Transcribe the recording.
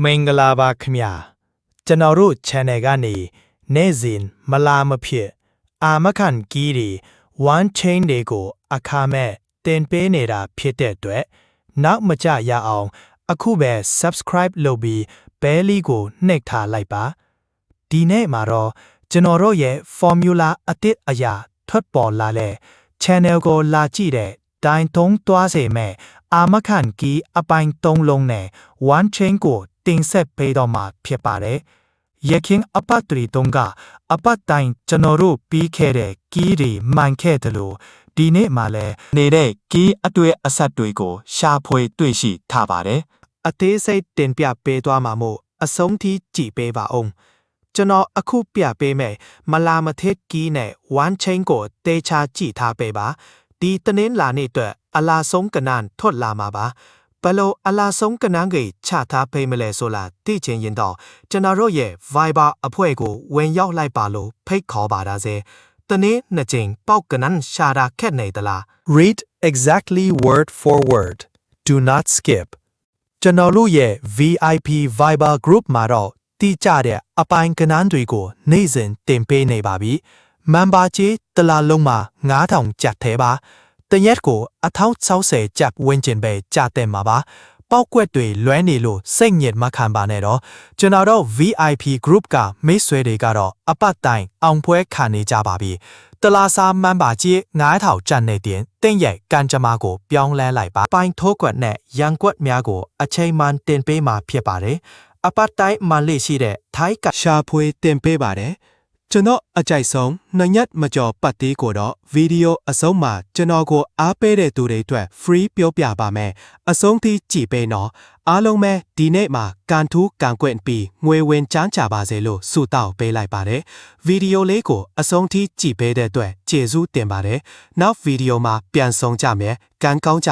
မင်္ဂလာပါခင်ဗျာကျွန်တော်တို့ channel ကနေနေ့စဉ်မလာမဖြစ်အာမခံကီးတွေ one chain တွေကိုအခမဲ့တင်ပေးနေတာဖြစ်တဲ့အတွက်နောက်မကျရအောင်အခုပဲ subscribe လုပ်ပြီး bell လေးကိုနှိပ်ထားလိုက်ပါဒီနေ့မှာတော့ကျွန်တော်တို့ရဲ့ formula အသစ်အရာထွက်ပေါ်လာတဲ့ channel ကိုလာကြည့်တဲ့တိုင်တုံးသွားစေမဲ့အာမခံကီးအပိုင်း၃လုံးနဲ့ one chain ကိုတင်ဆက်ပေးတော့မှာဖြစ်ပါတယ်။ယခင်အပတ်တွေတုန်းကအပတ်တိုင်းကျွန်တော်တို့ပြီးခဲ့တဲ့ကီးတွေမှန်ခဲ့တယ်လို့ဒီနေ့မှလည်းနေတဲ့ကီးအတွေ့အဆက်တွေကိုရှာဖွေတွေ့ရှိထားပါတယ်။အသေးစိတ်တင်ပြပေးသွားမှာမို့အဆုံးထိကြည့်ပေးပါဦး။ကျွန်တော်အခုပြပေးမယ်မလာမထက်ကီးနဲ့ one chain ကိုတေချာကြည့်ထားပေးပါ။ဒီတနင်္လာနေ့အတွက်အလားဆုံးကနန်ထွက်လာမှာပါ။ဘလို့အလားဆုံးကနန်းကြီးချထားပေးမလဲဆိုလားသိချင်ရင်တော့ကျွန်တော်တို့ရဲ့ Viber အဖွဲ့ကိုဝင်ရောက်လိုက်ပါလို့ဖိတ်ခေါ်ပါဒါစေတနေ့နှစ်ကြိမ်ပေါက်ကနန်းရှာတာခက်နေသလား Read exactly word for word do not skip ကျွန်တော်တို့ရဲ့ VIP Viber group မှာတော့တိကျတဲ့အပိုင်းကနန်းတွေကိုနေ့စဉ်တင်ပေးနေပါပြီ member ကြီးတလားလုံးမှာ9000ကျပ်သေးပါတရက်ကို1060ကျပ်ဝန်းကျင်ပဲကျတဲ့မှာပါပောက်ကွက်တွေလွဲနေလို့စိတ်ညစ်မခံပါနဲ့တော့ကျွန်တော်တို့ VIP group ကမိတ်ဆွေတွေကတော့အပတ်တိုင်းအောင်ပွဲခံနေကြပါပြီတလားစာမန်ပါကြီး9000ကျပ်နေတင်တင်းရဲ့ကန်ကြမာကိုပြောင်းလဲလိုက်ပါပိုင်းထိုးကွက်နဲ့ရန်ကွက်များကိုအချိန်မှန်တင်ပေးမှာဖြစ်ပါတယ်အပတ်တိုင်းမှလေးရှိတဲ့ထိုင်းကရှာဖွေတင်ပေးပါတယ်ကျွန်တော်အကြိုက်ဆုံးနှစ်ညက်မကျော်ပတ်သေးကိုတော့ဗီဒီယိုအဆုံးမှာကျွန်တော်ကိုအားပေးတဲ့သူတွေအတွက် free ပြောပြပါမယ်အဆုံးထိကြည့်ပေးနော်အားလုံးပဲဒီနေ့မှာကန်ထူးကန်ကွင့်ပြီးငွေဝင်ချမ်းချပါစေလို့ဆုတောင်းပေးလိုက်ပါတယ်ဗီဒီယိုလေးကိုအဆုံးထိကြည့်ပေးတဲ့အတွက်ကျေးဇူးတင်ပါတယ်နောက်ဗီဒီယိုမှာပြန်ဆောင်ကြမယ်ကန်ကောင်းကြ